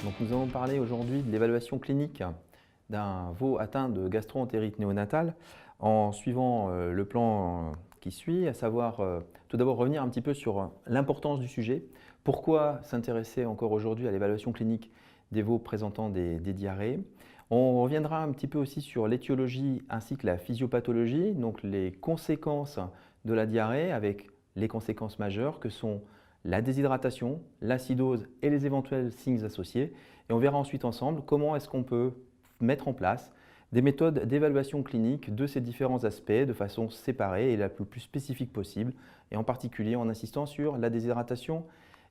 Donc nous allons parler aujourd'hui de l'évaluation clinique d'un veau atteint de gastro-entérite néonatale en suivant le plan qui suit, à savoir tout d'abord revenir un petit peu sur l'importance du sujet, pourquoi s'intéresser encore aujourd'hui à l'évaluation clinique des veaux présentant des diarrhées. On reviendra un petit peu aussi sur l'étiologie ainsi que la physiopathologie, donc les conséquences de la diarrhée avec les conséquences majeures que sont la déshydratation, l'acidose et les éventuels signes associés. Et on verra ensuite ensemble comment est-ce qu'on peut mettre en place des méthodes d'évaluation clinique de ces différents aspects de façon séparée et la plus spécifique possible, et en particulier en insistant sur la déshydratation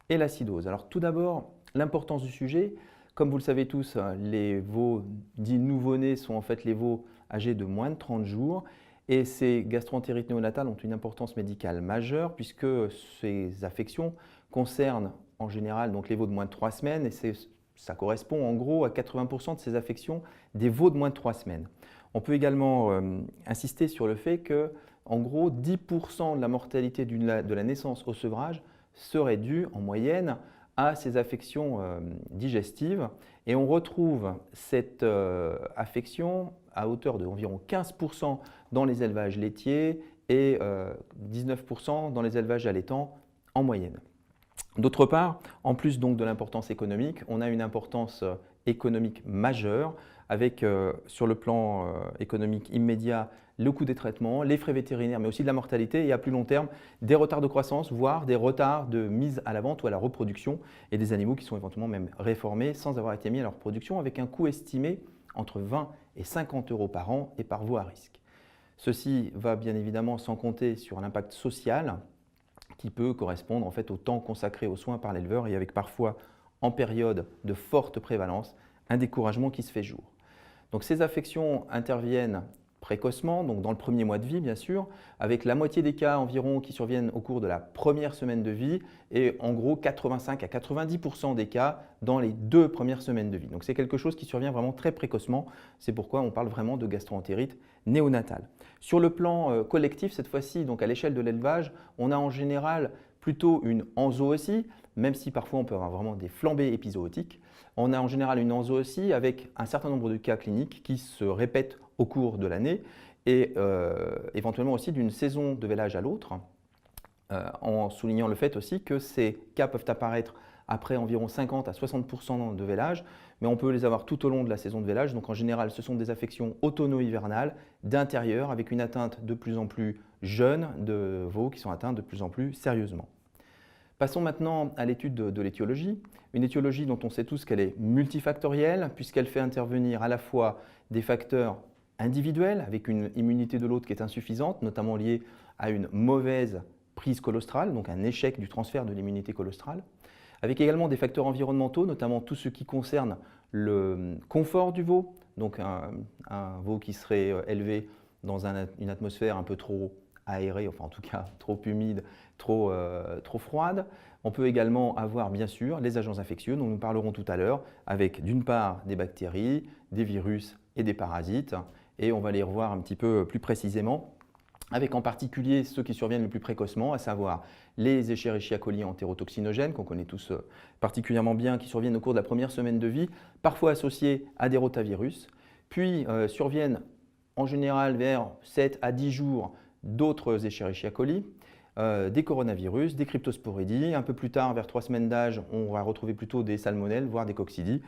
et l'acidose. Alors tout d'abord, l'importance du sujet. Comme vous le savez tous, les veaux dits nouveau-nés sont en fait les veaux âgés de moins de 30 jours. Et ces gastro-entérites néonatales ont une importance médicale majeure puisque ces affections concernent en général donc les veaux de moins de 3 semaines et ça correspond en gros à 80% de ces affections des veaux de moins de 3 semaines. On peut également insister sur le fait que en gros 10% de la mortalité de la naissance au sevrage serait due en moyenne à ces affections digestives et on retrouve cette affection à hauteur d'environ 15% dans les élevages laitiers et 19% dans les élevages allaitants en moyenne. D'autre part, en plus donc de l'importance économique, on a une importance économique majeure avec sur le plan économique immédiat le coût des traitements, les frais vétérinaires, mais aussi de la mortalité et à plus long terme des retards de croissance, voire des retards de mise à la vente ou à la reproduction et des animaux qui sont éventuellement même réformés sans avoir été mis à la reproduction avec un coût estimé entre 20 et 50 € par an et par veau à risque. Ceci va bien évidemment sans compter sur l'impact social qui peut correspondre en fait au temps consacré aux soins par l'éleveur et avec parfois en période de forte prévalence un découragement qui se fait jour. Donc ces affections interviennent précocement, donc dans le premier mois de vie bien sûr, avec la moitié des cas environ qui surviennent au cours de la première semaine de vie et en gros 85 à 90% des cas dans les 2 premières semaines de vie. Donc c'est quelque chose qui survient vraiment très précocement, c'est pourquoi on parle vraiment de gastro-entérite néonatale. Sur le plan collectif, cette fois-ci, donc à l'échelle de l'élevage, on a en général plutôt une enzootie, même si parfois on peut avoir vraiment des flambées épizootiques. On a en général une enzootie avec un certain nombre de cas cliniques qui se répètent au cours de l'année et éventuellement aussi d'une saison de vélage à l'autre, en soulignant le fait aussi que ces cas peuvent apparaître après environ 50 à 60% de vélage, mais on peut les avoir tout au long de la saison de vélage. Donc en général, ce sont des affections automno-hivernales d'intérieur avec une atteinte de plus en plus jeune de veaux qui sont atteints de plus en plus sérieusement. Passons maintenant à l'étude de l'étiologie. Une étiologie dont on sait tous qu'elle est multifactorielle puisqu'elle fait intervenir à la fois des facteurs individuels avec une immunité de l'hôte qui est insuffisante, notamment liée à une mauvaise prise colostrale, donc un échec du transfert de l'immunité colostrale, avec également des facteurs environnementaux, notamment tout ce qui concerne le confort du veau, donc un veau qui serait élevé dans une atmosphère un peu trop aérée, enfin en tout cas trop humide, trop froide. On peut également avoir bien sûr les agents infectieux dont nous parlerons tout à l'heure, avec d'une part des bactéries, des virus et des parasites, et on va les revoir un petit peu plus précisément, avec en particulier ceux qui surviennent le plus précocement, à savoir les Escherichia coli entérotoxinogènes, qu'on connaît tous particulièrement bien, qui surviennent au cours de la première semaine de vie, parfois associés à des rotavirus, puis surviennent en général vers 7 à 10 jours d'autres Escherichia coli, des coronavirus, des cryptosporidies. Un peu plus tard, vers 3 semaines d'âge, on va retrouver plutôt des salmonelles, voire des coccidies,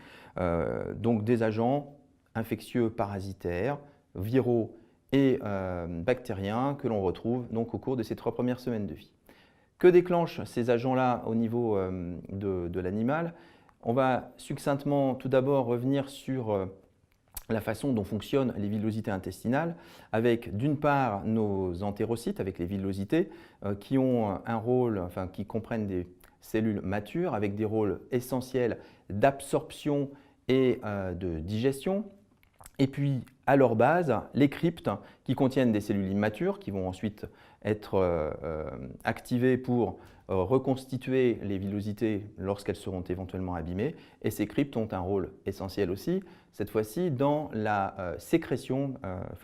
donc des agents infectieux parasitaires, viraux et bactériens que l'on retrouve donc au cours de ces 3 premières semaines de vie. Que déclenchent ces agents-là au niveau de l'animal? On va succinctement tout d'abord revenir sur la façon dont fonctionnent les villosités intestinales, avec d'une part nos entérocytes, avec les villosités, qui ont un rôle, enfin qui comprennent des cellules matures, avec des rôles essentiels d'absorption et de digestion. Et puis, à leur base, les cryptes qui contiennent des cellules immatures qui vont ensuite être activées pour reconstituer les villosités lorsqu'elles seront éventuellement abîmées. Et ces cryptes ont un rôle essentiel aussi, cette fois-ci, dans la sécrétion,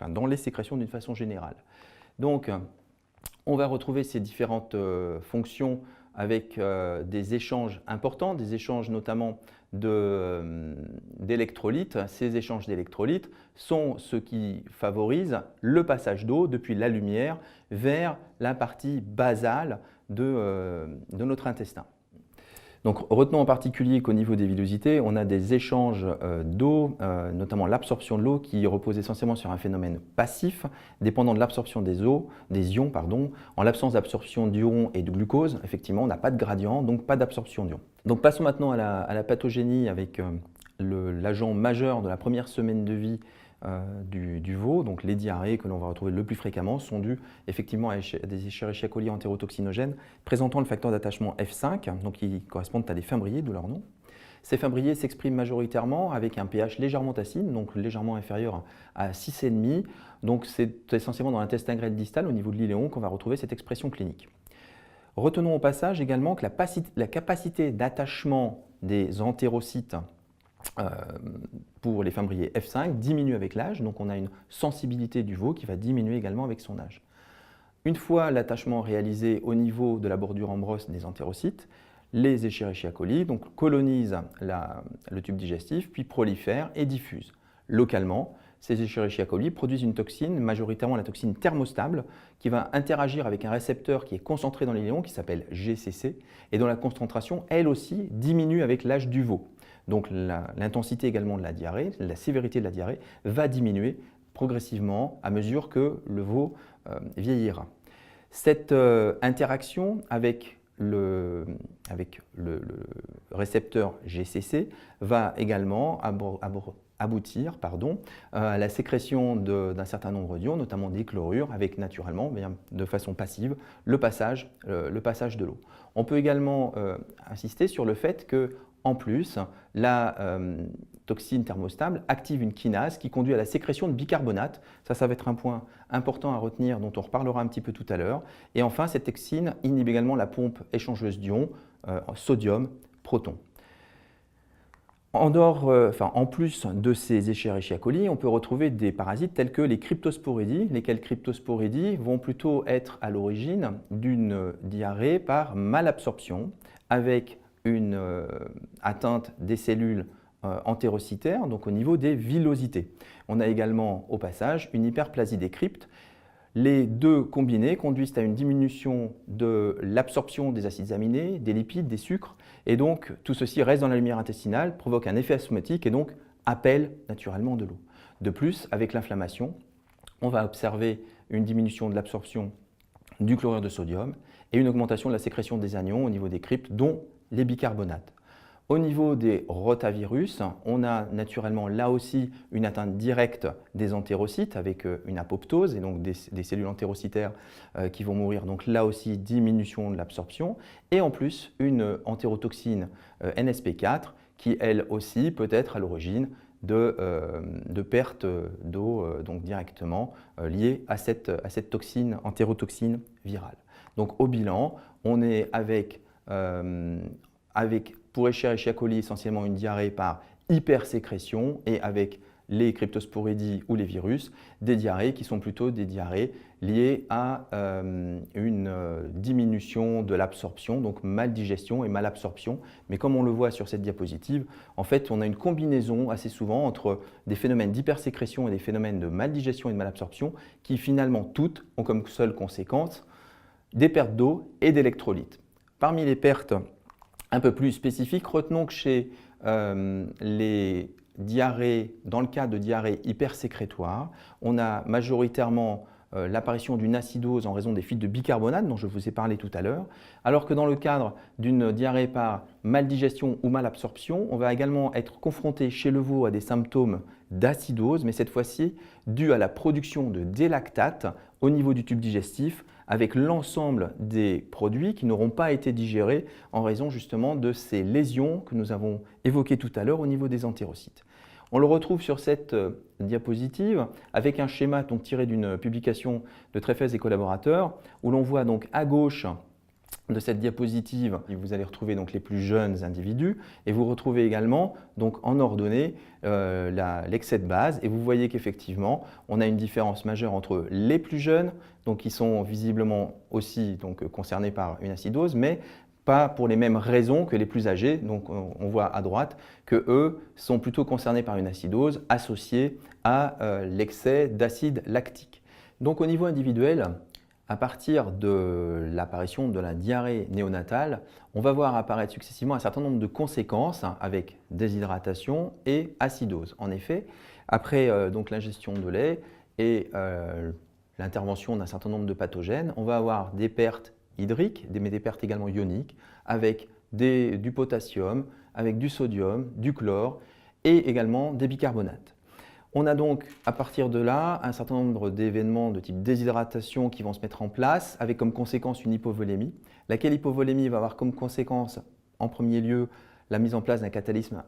dans les sécrétions d'une façon générale. Donc, on va retrouver ces différentes fonctions avec des échanges importants, des échanges notamment d'électrolytes. Ces échanges d'électrolytes sont ce qui favorise le passage d'eau depuis la lumière vers la partie basale de notre intestin. Donc, retenons en particulier qu'au niveau des villosités, on a des échanges d'eau, notamment l'absorption de l'eau qui repose essentiellement sur un phénomène passif, dépendant de l'absorption des ions. En l'absence d'absorption d'ions et de glucose, effectivement, on n'a pas de gradient, donc pas d'absorption d'ions. Donc, passons maintenant à la pathogénie avec l'agent majeur de la première semaine de vie du veau. Donc les diarrhées que l'on va retrouver le plus fréquemment sont dues effectivement à des Escherichia coli entérotoxinogènes présentant le facteur d'attachement F5, donc qui correspondent à des fimbriers, d'où leur nom. Ces fimbriers s'expriment majoritairement avec un pH légèrement acide, donc légèrement inférieur à 6,5. Donc c'est essentiellement dans l'intestin grêle distal, au niveau de l'iléon, qu'on va retrouver cette expression clinique. Retenons au passage également que la capacité d'attachement des entérocytes pour les fimbriers F5 diminue avec l'âge, donc on a une sensibilité du veau qui va diminuer également avec son âge. Une fois l'attachement réalisé au niveau de la bordure en brosse des entérocytes, les Escherichia coli donc, colonisent le tube digestif, puis prolifèrent et diffusent. Localement, ces Escherichia coli produisent une toxine, majoritairement la toxine thermostable, qui va interagir avec un récepteur qui est concentré dans l'iléon, qui s'appelle GCC, et dont la concentration, elle aussi, diminue avec l'âge du veau. Donc l'intensité également de la diarrhée, la sévérité de la diarrhée va diminuer progressivement à mesure que le veau vieillira. Cette interaction avec le récepteur GCC va également aboutir à la sécrétion d'un certain nombre d'ions, notamment des chlorures, avec naturellement, de façon passive, le passage de l'eau. On peut également insister sur le fait que en plus, la toxine thermostable active une kinase qui conduit à la sécrétion de bicarbonate. Ça va être un point important à retenir dont on reparlera un petit peu tout à l'heure. Et enfin, cette toxine inhibe également la pompe échangeuse d'ions, sodium-proton. En plus de ces Escherichia coli, on peut retrouver des parasites tels que les cryptosporidies, lesquels cryptosporidies vont plutôt être à l'origine d'une diarrhée par malabsorption avec une atteinte des cellules entérocytaires, donc au niveau des villosités. On a également au passage une hyperplasie des cryptes. Les deux combinés conduisent à une diminution de l'absorption des acides aminés, des lipides, des sucres, et donc tout ceci reste dans la lumière intestinale, provoque un effet asthmatique et donc appelle naturellement de l'eau. De plus, avec l'inflammation, on va observer une diminution de l'absorption du chlorure de sodium et une augmentation de la sécrétion des anions au niveau des cryptes, dont les bicarbonates. Au niveau des rotavirus, on a naturellement là aussi une atteinte directe des entérocytes avec une apoptose et donc des cellules entérocytaires qui vont mourir. Donc là aussi diminution de l'absorption et en plus une entérotoxine NSP4 qui elle aussi peut être à l'origine de perte d'eau donc directement liée à cette toxine, entérotoxine virale. Donc au bilan, on est avec pour Escherichia coli essentiellement une diarrhée par hypersécrétion et avec les cryptosporidies ou les virus, des diarrhées qui sont plutôt des diarrhées liées à une diminution de l'absorption, donc maldigestion et malabsorption. Mais comme on le voit sur cette diapositive, en fait, on a une combinaison assez souvent entre des phénomènes d'hypersécrétion et des phénomènes de maldigestion et de malabsorption qui finalement toutes ont comme seule conséquence des pertes d'eau et d'électrolytes. Parmi les pertes un peu plus spécifiques, retenons que chez les diarrhées, dans le cas de diarrhée hypersécrétoire, on a majoritairement l'apparition d'une acidose en raison des filtres de bicarbonate dont je vous ai parlé tout à l'heure, alors que dans le cadre d'une diarrhée par maldigestion ou malabsorption, on va également être confronté chez le veau à des symptômes d'acidose, mais cette fois-ci dû à la production de délactate au niveau du tube digestif, avec l'ensemble des produits qui n'auront pas été digérés en raison justement de ces lésions que nous avons évoquées tout à l'heure au niveau des entérocytes. On le retrouve sur cette diapositive avec un schéma donc, tiré d'une publication de Treffez et collaborateurs où l'on voit donc à gauche de cette diapositive, vous allez retrouver donc les plus jeunes individus et vous retrouvez également donc en ordonnée l'excès de base et vous voyez qu'effectivement on a une différence majeure entre les plus jeunes donc qui sont visiblement aussi donc, concernés par une acidose mais pas pour les mêmes raisons que les plus âgés. Donc on voit à droite que eux sont plutôt concernés par une acidose associée à l'excès d'acide lactique. Donc au niveau individuel, à partir de l'apparition de la diarrhée néonatale, on va voir apparaître successivement un certain nombre de conséquences avec déshydratation et acidose. En effet, après donc l'ingestion de lait et l'intervention d'un certain nombre de pathogènes, on va avoir des pertes hydriques, mais des pertes également ioniques, avec du potassium, avec du sodium, du chlore et également des bicarbonates. On a donc à partir de là un certain nombre d'événements de type déshydratation qui vont se mettre en place avec comme conséquence une hypovolémie, laquelle hypovolémie va avoir comme conséquence en premier lieu la mise en place d'un catabolisme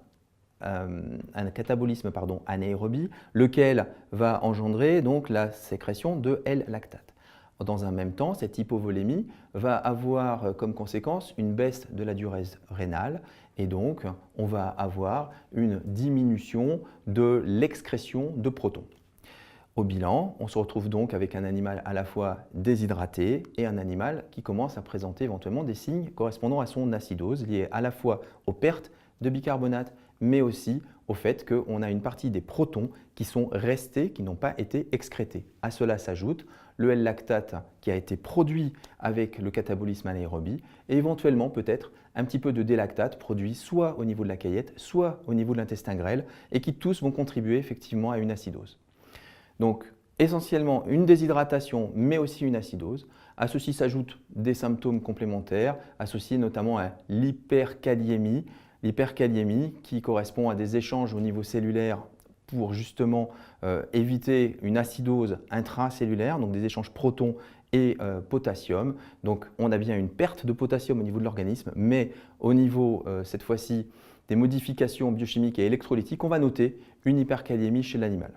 anaérobie, lequel va engendrer donc la sécrétion de L-lactate. Dans un même temps, cette hypovolémie va avoir comme conséquence une baisse de la diurèse rénale et donc on va avoir une diminution de l'excrétion de protons. Au bilan, on se retrouve donc avec un animal à la fois déshydraté et un animal qui commence à présenter éventuellement des signes correspondant à son acidose liés à la fois aux pertes de bicarbonate mais aussi au fait qu'on a une partie des protons qui sont restés, qui n'ont pas été excrétés. À cela s'ajoute le L-lactate qui a été produit avec le catabolisme anaérobie et éventuellement peut-être un petit peu de délactate produit soit au niveau de la caillette, soit au niveau de l'intestin grêle et qui tous vont contribuer effectivement à une acidose. Donc essentiellement une déshydratation mais aussi une acidose. À ceci s'ajoutent des symptômes complémentaires associés notamment à l'hyperkaliémie. L'hyperkaliémie qui correspond à des échanges au niveau cellulaire pour justement éviter une acidose intracellulaire, donc des échanges protons et potassium. Donc on a bien une perte de potassium au niveau de l'organisme, mais au niveau cette fois-ci des modifications biochimiques et électrolytiques, on va noter une hyperkaliémie chez l'animal.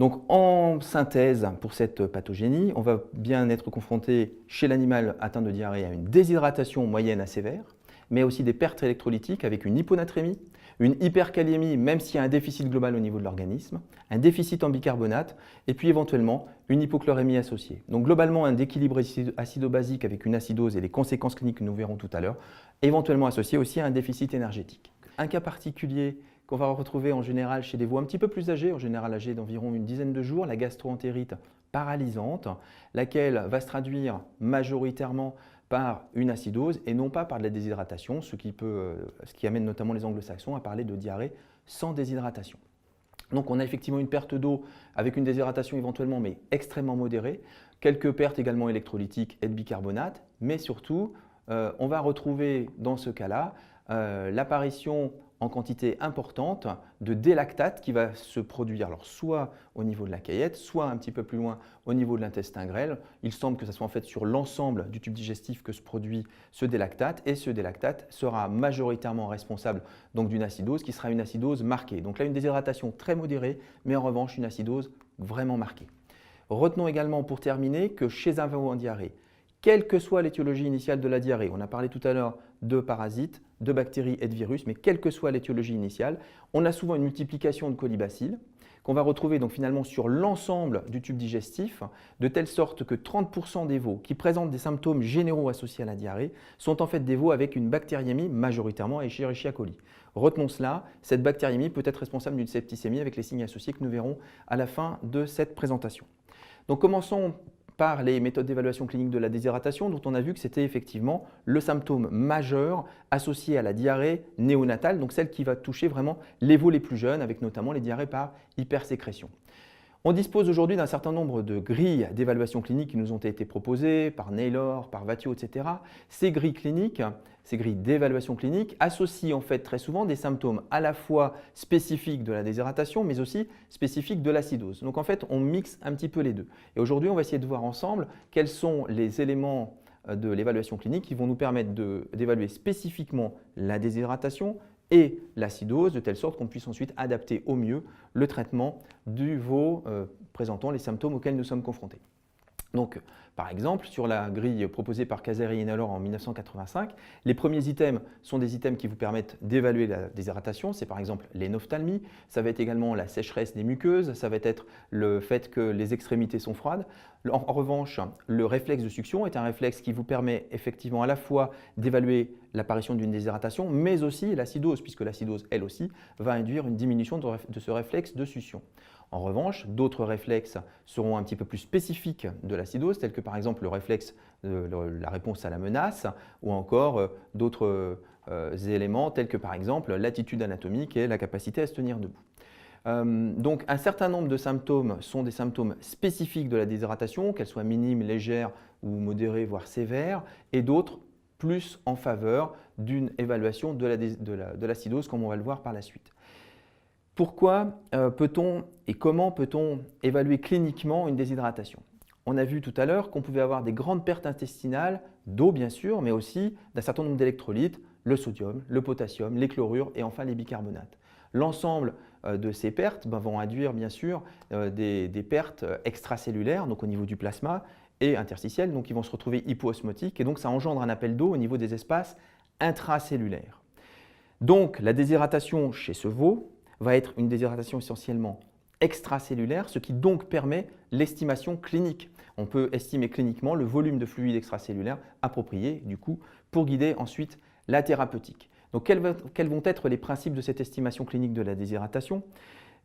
Donc en synthèse pour cette pathogénie, on va bien être confronté chez l'animal atteint de diarrhée à une déshydratation moyenne à sévère, mais aussi des pertes électrolytiques avec une hyponatrémie, une hyperkaliémie même s'il y a un déficit global au niveau de l'organisme, un déficit en bicarbonate et puis éventuellement une hypochlorémie associée. Donc globalement un déséquilibre acido-basique avec une acidose et les conséquences cliniques que nous verrons tout à l'heure, éventuellement associé aussi à un déficit énergétique. Un cas particulier qu'on va retrouver en général chez des veaux un petit peu plus âgés, en général âgés d'environ une dizaine de jours, la gastroentérite paralysante, laquelle va se traduire majoritairement par une acidose et non pas par de la déshydratation, ce qui amène notamment les anglo-saxons à parler de diarrhée sans déshydratation. Donc on a effectivement une perte d'eau avec une déshydratation éventuellement mais extrêmement modérée, quelques pertes également électrolytiques et de bicarbonate, mais surtout on va retrouver dans ce cas-là l'apparition en quantité importante de délactate qui va se produire alors soit au niveau de la caillette, soit un petit peu plus loin au niveau de l'intestin grêle. Il semble que ce soit en fait sur l'ensemble du tube digestif que se produit ce délactate et ce délactate sera majoritairement responsable donc d'une acidose qui sera une acidose marquée. Donc là une déshydratation très modérée mais en revanche une acidose vraiment marquée. Retenons également pour terminer que chez un veau en diarrhée, quelle que soit l'étiologie initiale de la diarrhée, on a parlé tout à l'heure de parasites, de bactéries et de virus, mais quelle que soit l'étiologie initiale, on a souvent une multiplication de colibacilles qu'on va retrouver donc finalement sur l'ensemble du tube digestif, de telle sorte que 30% des veaux qui présentent des symptômes généraux associés à la diarrhée sont en fait des veaux avec une bactériémie majoritairement Escherichia coli. Retenons cela, cette bactériémie peut être responsable d'une septicémie avec les signes associés que nous verrons à la fin de cette présentation. Donc commençons par les méthodes d'évaluation clinique de la déshydratation dont on a vu que c'était effectivement le symptôme majeur associé à la diarrhée néonatale, donc celle qui va toucher vraiment les veaux les plus jeunes avec notamment les diarrhées par hypersécrétion. On dispose aujourd'hui d'un certain nombre de grilles d'évaluation clinique qui nous ont été proposées par Naylor, par Vatio, etc. Ces grilles cliniques, ces grilles d'évaluation clinique associent en fait très souvent des symptômes à la fois spécifiques de la déshydratation mais aussi spécifiques de l'acidose. Donc en fait on mixe un petit peu les deux. Et aujourd'hui on va essayer de voir ensemble quels sont les éléments de l'évaluation clinique qui vont nous permettre d'évaluer spécifiquement la déshydratation et l'acidose, de telle sorte qu'on puisse ensuite adapter au mieux le traitement du veau présentant les symptômes auxquels nous sommes confrontés. Donc, par exemple, sur la grille proposée par Casere et Inalor en 1985, les premiers items sont des items qui vous permettent d'évaluer la déshydratation. C'est par exemple les l'ophtalmie, ça va être également la sécheresse des muqueuses, ça va être le fait que les extrémités sont froides. En revanche, le réflexe de succion est un réflexe qui vous permet effectivement à la fois d'évaluer l'apparition d'une déshydratation, mais aussi l'acidose, puisque l'acidose, elle aussi, va induire une diminution de ce réflexe de succion. En revanche, d'autres réflexes seront un petit peu plus spécifiques de l'acidose, tels que par exemple le réflexe de la réponse à la menace, ou encore d'autres éléments tels que par exemple l'attitude anatomique et la capacité à se tenir debout. Donc un certain nombre de symptômes sont des symptômes spécifiques de la déshydratation, qu'elles soient minimes, légères ou modérées, voire sévères, et d'autres plus en faveur d'une évaluation de l'acidose, comme on va le voir par la suite. Pourquoi peut-on et comment peut-on évaluer cliniquement une déshydratation? On a vu tout à l'heure qu'on pouvait avoir des grandes pertes intestinales, d'eau bien sûr, mais aussi d'un certain nombre d'électrolytes, le sodium, le potassium, les chlorures et enfin les bicarbonates. L'ensemble de ces pertes vont induire bien sûr des pertes extracellulaires, donc au niveau du plasma, et interstitielles, donc ils vont se retrouver hypoosmotiques, et donc ça engendre un appel d'eau au niveau des espaces intracellulaires. Donc la déshydratation chez ce veau va être une déshydratation essentiellement extracellulaire, ce qui donc permet l'estimation clinique. On peut estimer cliniquement le volume de fluide extracellulaire approprié, du coup, pour guider ensuite la thérapeutique. Donc, quels vont être les principes de cette estimation clinique de la déshydratation?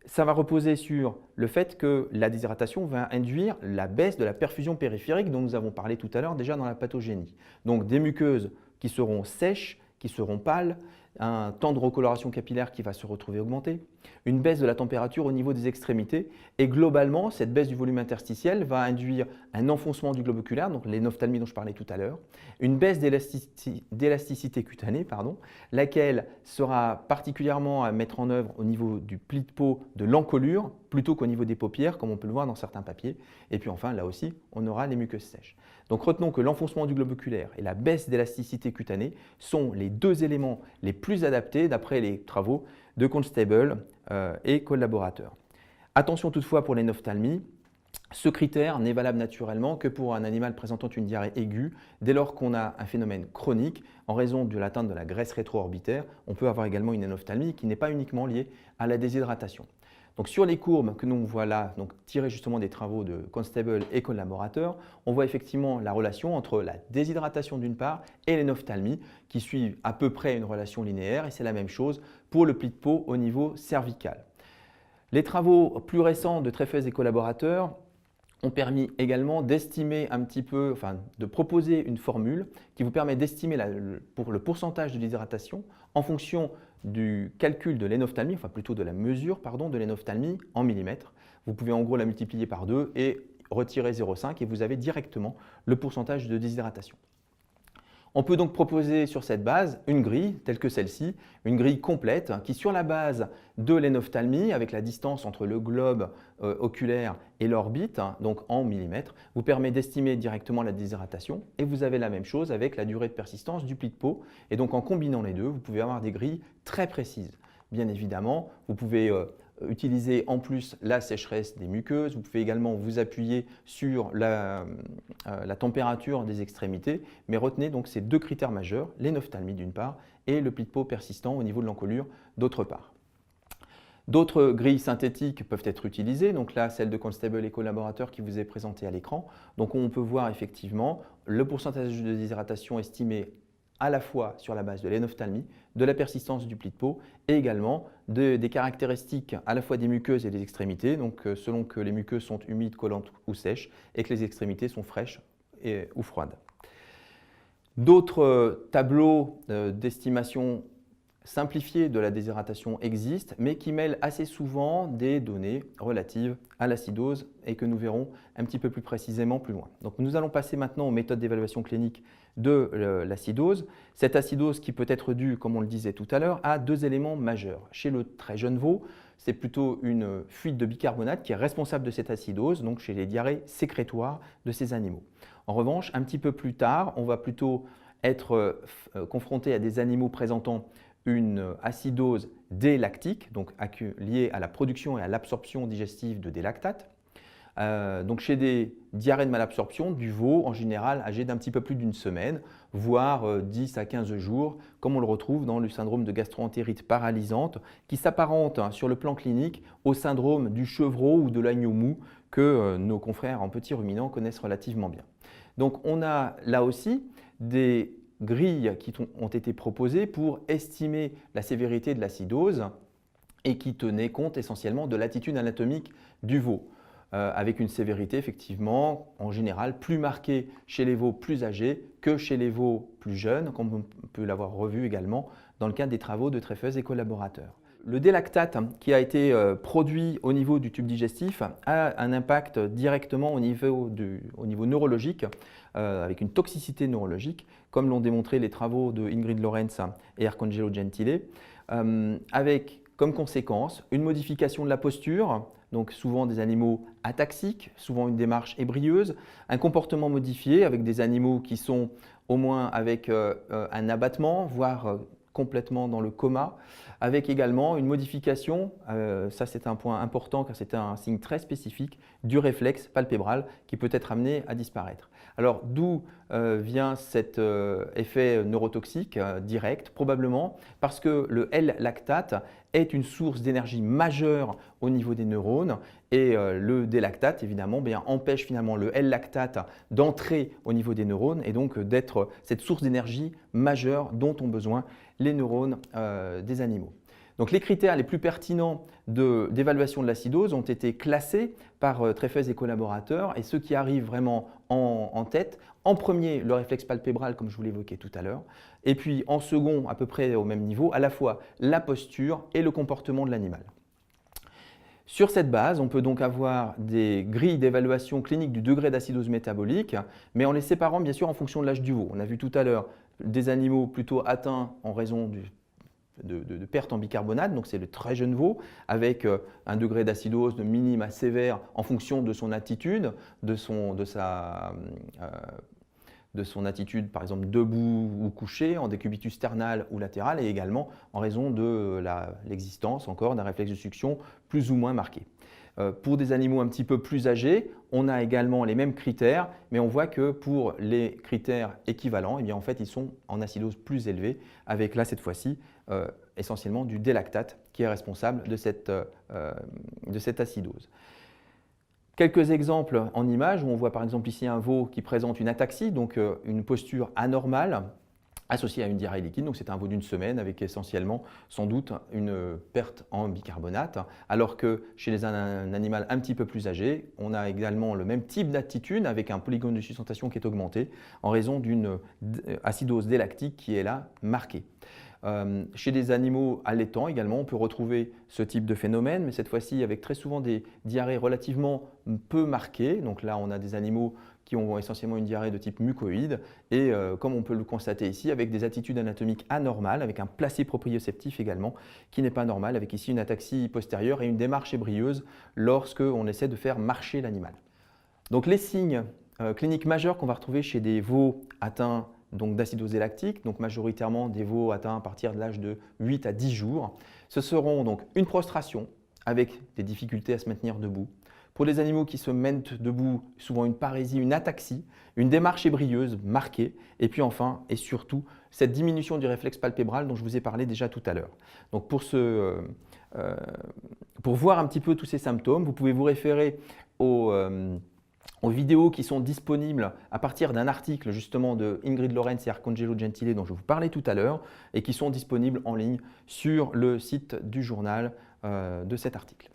Ça va reposer sur le fait que la déshydratation va induire la baisse de la perfusion périphérique dont nous avons parlé tout à l'heure déjà dans la pathogénie. Donc, des muqueuses qui seront sèches, qui seront pâles, un temps de recoloration capillaire qui va se retrouver augmenté, une baisse de la température au niveau des extrémités et globalement, cette baisse du volume interstitiel va induire un enfoncement du globe oculaire, donc l'énophthalmie dont je parlais tout à l'heure, une baisse d'élasticité cutanée, laquelle sera particulièrement à mettre en œuvre au niveau du pli de peau de l'encolure plutôt qu'au niveau des paupières comme on peut le voir dans certains papiers. Et puis enfin, là aussi, on aura les muqueuses sèches. Donc retenons que l'enfoncement du globe oculaire et la baisse d'élasticité cutanée sont les deux éléments les plus adaptés d'après les travaux de Constable et collaborateurs. Attention toutefois pour l'énophthalmie, ce critère n'est valable naturellement que pour un animal présentant une diarrhée aiguë. Dès lors qu'on a un phénomène chronique, en raison de l'atteinte de la graisse rétro-orbitaire, on peut avoir également une énophthalmie qui n'est pas uniquement liée à la déshydratation. Donc sur les courbes que nous voit là, donc tirées justement des travaux de Constable et collaborateurs, on voit effectivement la relation entre la déshydratation d'une part et l'énophthalmie qui suivent à peu près une relation linéaire et c'est la même chose pour le pli de peau au niveau cervical. Les travaux plus récents de Treffez et collaborateurs ont permis également d'estimer un petit peu, enfin de proposer une formule qui vous permet d'estimer le pourcentage de déshydratation en fonction du calcul de l'énophthalmie, enfin plutôt de la mesure de l'énophthalmie en millimètres. Vous pouvez en gros la multiplier par 2 et retirer 0,5 et vous avez directement le pourcentage de déshydratation. On peut donc proposer sur cette base une grille telle que celle-ci, une grille complète qui sur la base de l'énophthalmie avec la distance entre le globe oculaire et l'orbite, donc en millimètres, vous permet d'estimer directement la déshydratation et vous avez la même chose avec la durée de persistance du pli de peau et donc en combinant les deux, vous pouvez avoir des grilles très précises. Bien évidemment, vous pouvez utiliser en plus la sécheresse des muqueuses. Vous pouvez également vous appuyer sur la température des extrémités, mais retenez donc ces deux critères majeurs, l'énophthalmie d'une part et le pli de peau persistant au niveau de l'encolure d'autre part. D'autres grilles synthétiques peuvent être utilisées, donc là celle de Constable et collaborateurs qui vous est présentée à l'écran. Donc on peut voir effectivement le pourcentage de déshydratation estimé à la fois sur la base de l'énophthalmie, de la persistance du pli de peau et également des caractéristiques à la fois des muqueuses et des extrémités, donc selon que les muqueuses sont humides, collantes ou sèches et que les extrémités sont fraîches ou froides. D'autres tableaux d'estimation simplifiés de la déshydratation existent, mais qui mêlent assez souvent des données relatives à l'acidose et que nous verrons un petit peu plus précisément plus loin. Donc nous allons passer maintenant aux méthodes d'évaluation clinique de l'acidose. Cette acidose qui peut être due, comme on le disait tout à l'heure, à deux éléments majeurs. Chez le très jeune veau, c'est plutôt une fuite de bicarbonate qui est responsable de cette acidose, donc chez les diarrhées sécrétoires de ces animaux. En revanche, un petit peu plus tard, on va plutôt être confronté à des animaux présentant une acidose délactique, donc liée à la production et à l'absorption digestive de délactate. Donc chez des diarrhées de malabsorption, du veau en général âgé d'un petit peu plus d'une semaine, voire 10 à 15 jours, comme on le retrouve dans le syndrome de gastro-entérite paralysante, qui s'apparente sur le plan clinique au syndrome du chevreau ou de l'agneau mou que nos confrères en petits ruminants connaissent relativement bien. Donc on a là aussi des grilles qui ont été proposées pour estimer la sévérité de l'acidose et qui tenaient compte essentiellement de l'attitude anatomique du veau, avec une sévérité effectivement en général plus marquée chez les veaux plus âgés que chez les veaux plus jeunes, comme on peut l'avoir revu également dans le cadre des travaux de Treffeus et collaborateurs. Le délactate qui a été produit au niveau du tube digestif a un impact directement au niveau neurologique, avec une toxicité neurologique, comme l'ont démontré les travaux de Ingrid Lorenz et Arcangelo Gentile, avec comme conséquence une modification de la posture, donc souvent des animaux ataxiques, souvent une démarche ébrieuse, un comportement modifié avec des animaux qui sont au moins avec un abattement, voire complètement dans le coma, avec également une modification, ça c'est un point important car c'est un signe très spécifique, du réflexe palpébral qui peut être amené à disparaître. Alors d'où vient cet effet neurotoxique direct? Probablement parce que le L-lactate est une source d'énergie majeure au niveau des neurones et le délactate évidemment empêche finalement le L-lactate d'entrer au niveau des neurones et donc d'être cette source d'énergie majeure dont ont besoin les neurones des animaux. Donc les critères les plus pertinents d'évaluation de l'acidose ont été classés par Treffeus et collaborateurs et ceux qui arrivent vraiment en tête, en premier le réflexe palpébral comme je vous l'évoquais tout à l'heure et puis en second à peu près au même niveau à la fois la posture et le comportement de l'animal. Sur cette base, on peut donc avoir des grilles d'évaluation clinique du degré d'acidose métabolique, mais en les séparant bien sûr en fonction de l'âge du veau. On a vu tout à l'heure des animaux plutôt atteints en raison de perte en bicarbonate, donc c'est le très jeune veau, avec un degré d'acidose de minime à sévère en fonction de son attitude, de son attitude par exemple debout ou couché, en décubitus sternal ou latéral, et également en raison de l'existence encore d'un réflexe de succion plus ou moins marqué. Pour des animaux un petit peu plus âgés, on a également les mêmes critères, mais on voit que pour les critères équivalents, en fait, ils sont en acidose plus élevée, avec là, cette fois-ci, essentiellement du délactate qui est responsable de cette acidose. Quelques exemples en images où on voit par exemple ici un veau qui présente une ataxie, donc une posture anormale, associé à une diarrhée liquide, donc c'est un veau d'une semaine avec essentiellement sans doute une perte en bicarbonate, alors que chez un animal un petit peu plus âgé, on a également le même type d'attitude avec un polygone de sustentation qui est augmenté en raison d'une acidose délactique qui est là marquée. Chez des animaux allaitants également, on peut retrouver ce type de phénomène, mais cette fois-ci avec très souvent des diarrhées relativement peu marquées. Donc là, on a des animaux qui ont essentiellement une diarrhée de type mucoïde et comme on peut le constater ici, avec des attitudes anatomiques anormales, avec un placé proprioceptif également qui n'est pas normal, avec ici une ataxie postérieure et une démarche ébrieuse lorsque on essaie de faire marcher l'animal. Donc les signes cliniques majeurs qu'on va retrouver chez des veaux atteints d'acidose lactique, donc majoritairement des veaux atteints à partir de l'âge de 8 à 10 jours, ce seront donc une prostration avec des difficultés à se maintenir debout. Pour les animaux qui se mettent debout, souvent une parésie, une ataxie, une démarche ébrieuse marquée, et puis enfin et surtout cette diminution du réflexe palpébral dont je vous ai parlé déjà tout à l'heure. Donc pour voir un petit peu tous ces symptômes, vous pouvez vous référer aux vidéos qui sont disponibles à partir d'un article justement de Ingrid Lorenz et Arcangelo Gentile dont je vous parlais tout à l'heure et qui sont disponibles en ligne sur le site du journal de cet article.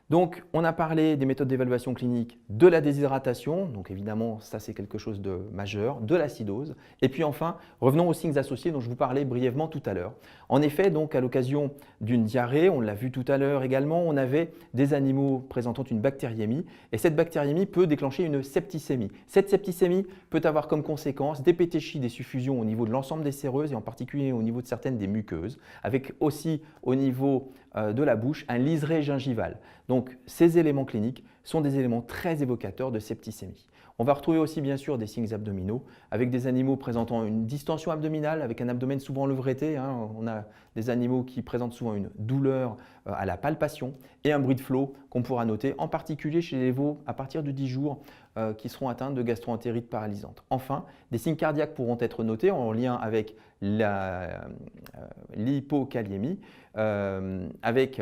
Donc, on a parlé des méthodes d'évaluation clinique, de la déshydratation, donc évidemment, ça c'est quelque chose de majeur, de l'acidose. Et puis enfin, revenons aux signes associés dont je vous parlais brièvement tout à l'heure. En effet, donc à l'occasion d'une diarrhée, on l'a vu tout à l'heure également, on avait des animaux présentant une bactériémie et cette bactériémie peut déclencher une septicémie. Cette septicémie peut avoir comme conséquence des pétéchies, des suffusions au niveau de l'ensemble des séreuses et en particulier au niveau de certaines des muqueuses, avec aussi au niveau de la bouche un liseré gingival. Donc ces éléments cliniques sont des éléments très évocateurs de septicémie. On va retrouver aussi bien sûr des signes abdominaux avec des animaux présentant une distension abdominale, avec un abdomen souvent levretté. On a des animaux qui présentent souvent une douleur à la palpation et un bruit de flot qu'on pourra noter, en particulier chez les veaux à partir de 10 jours qui seront atteints de gastro-entérite paralysante. Enfin, des signes cardiaques pourront être notés en lien avec l'hypokaliémie, avec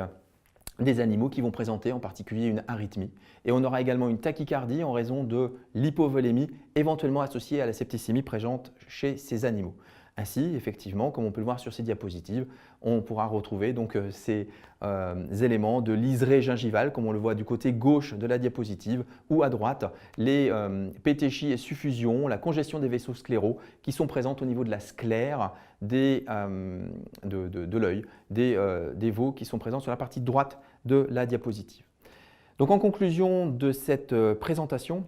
des animaux qui vont présenter en particulier une arythmie. Et on aura également une tachycardie en raison de l'hypovolémie, éventuellement associée à la septicémie présente chez ces animaux. Ainsi, effectivement, comme on peut le voir sur ces diapositives, on pourra retrouver donc ces éléments de liseré gingivale, comme on le voit du côté gauche de la diapositive, ou à droite, les pétéchies et suffusions, la congestion des vaisseaux scléraux qui sont présentes au niveau de la sclère de l'œil, des veaux qui sont présents sur la partie droite de la diapositive. Donc en conclusion de cette présentation,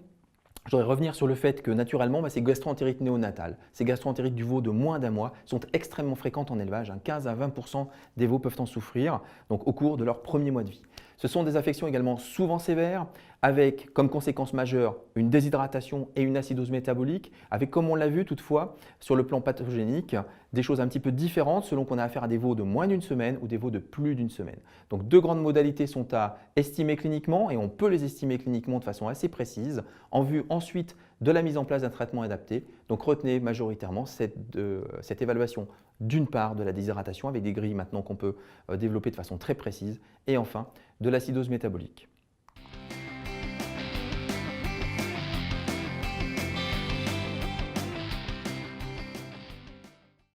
je voudrais revenir sur le fait que naturellement, ces gastro-entérites néonatales, ces gastro-entérites du veau de moins d'1 mois sont extrêmement fréquentes en élevage. 15 à 20% des veaux peuvent en souffrir donc, au cours de leur premier mois de vie. Ce sont des affections également souvent sévères, avec comme conséquence majeure une déshydratation et une acidose métabolique, avec comme on l'a vu toutefois sur le plan pathogénique, des choses un petit peu différentes selon qu'on a affaire à des veaux de moins d'une semaine ou des veaux de plus d'une semaine. Donc deux grandes modalités sont à estimer cliniquement et on peut les estimer cliniquement de façon assez précise en vue ensuite de la mise en place d'un traitement adapté. Donc retenez majoritairement cette évaluation d'une part de la déshydratation avec des grilles maintenant qu'on peut développer de façon très précise et enfin de l'acidose métabolique.